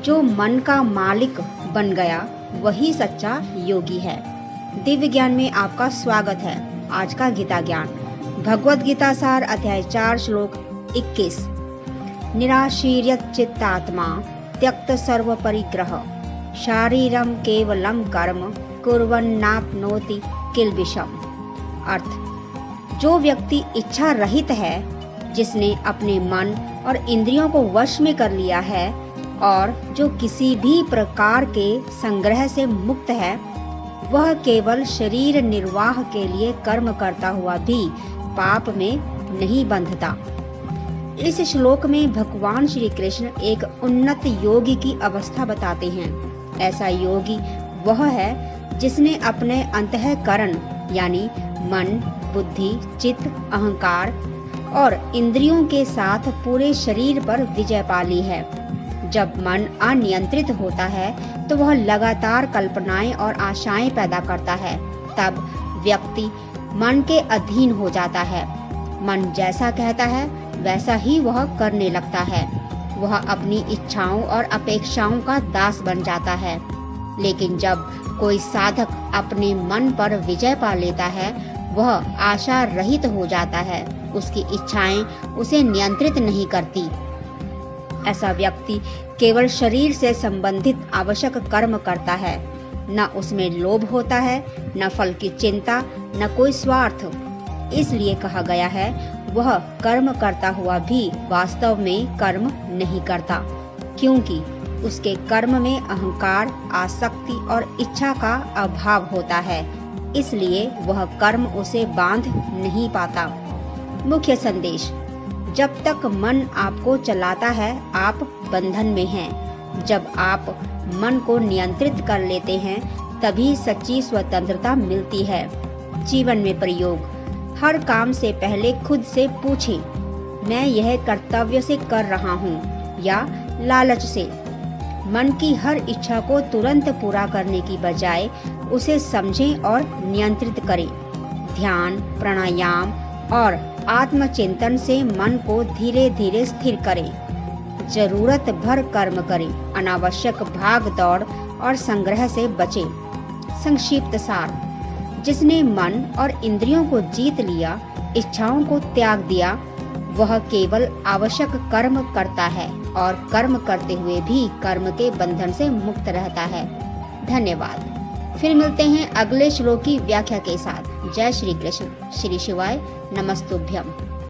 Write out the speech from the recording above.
जो मन का मालिक बन गया वही सच्चा योगी है। दिव्य ज्ञान में आपका स्वागत है। आज का गीता ज्ञान भगवद गीता सार अध्याय 4 श्लोक 21। निराशीर्यत चित्तात्मा त्यक्त सर्व परिग्रह शारीरम केवलम कर्म कुर्वन्नाप्नोति किल्बिषम्। अर्थ, जो व्यक्ति इच्छा रहित है, जिसने अपने मन और इंद्रियों को वश में कर लिया है और जो किसी भी प्रकार के संग्रह से मुक्त है, वह केवल शरीर निर्वाह के लिए कर्म करता हुआ भी पाप में नहीं बंधता। इस श्लोक में भगवान श्री कृष्ण एक उन्नत योगी की अवस्था बताते हैं। ऐसा योगी वह है जिसने अपने अंतःकरण यानी मन, बुद्धि, चित्त, अहंकार और इंद्रियों के साथ पूरे शरीर पर विजय पा ली है। जब मन अनियंत्रित होता है तो वह लगातार कल्पनाएं और आशाएं पैदा करता है। तब व्यक्ति मन के अधीन हो जाता है। मन जैसा कहता है वैसा ही वह करने लगता है। वह अपनी इच्छाओं और अपेक्षाओं का दास बन जाता है। लेकिन जब कोई साधक अपने मन पर विजय पा लेता है, वह आशा रहित हो जाता है। उसकी इच्छाएं उसे नियंत्रित नहीं करती। ऐसा व्यक्ति केवल शरीर से संबंधित आवश्यक कर्म करता है। न उसमें लोभ होता है, न फल की चिंता, न कोई स्वार्थ। इसलिए कहा गया है, वह कर्म करता हुआ भी वास्तव में कर्म नहीं करता, क्योंकि उसके कर्म में अहंकार, आसक्ति और इच्छा का अभाव होता है। इसलिए वह कर्म उसे बांध नहीं पाता। मुख्य संदेश: जब तक मन आपको चलाता है, आप बंधन में हैं। जब आप मन को नियंत्रित कर लेते हैं, तभी सच्ची स्वतंत्रता मिलती है। जीवन में प्रयोग: हर काम से पहले खुद से पूछें, मैं यह कर्तव्य से कर रहा हूँ या लालच से। मन की हर इच्छा को तुरंत पूरा करने की बजाय उसे समझें और नियंत्रित करें। ध्यान, प्राणायाम और आत्मचिंतन से मन को धीरे धीरे स्थिर करें। जरूरत भर कर्म करें। अनावश्यक भाग दौड़ और संग्रह से बचें। संक्षिप्त सार: जिसने मन और इंद्रियों को जीत लिया, इच्छाओं को त्याग दिया, वह केवल आवश्यक कर्म करता है और कर्म करते हुए भी कर्म के बंधन से मुक्त रहता है। धन्यवाद। फिर मिलते हैं अगले श्लोक की व्याख्या के साथ। जय श्री कृष्ण। श्री शिवाय नमस्तुभ्यम।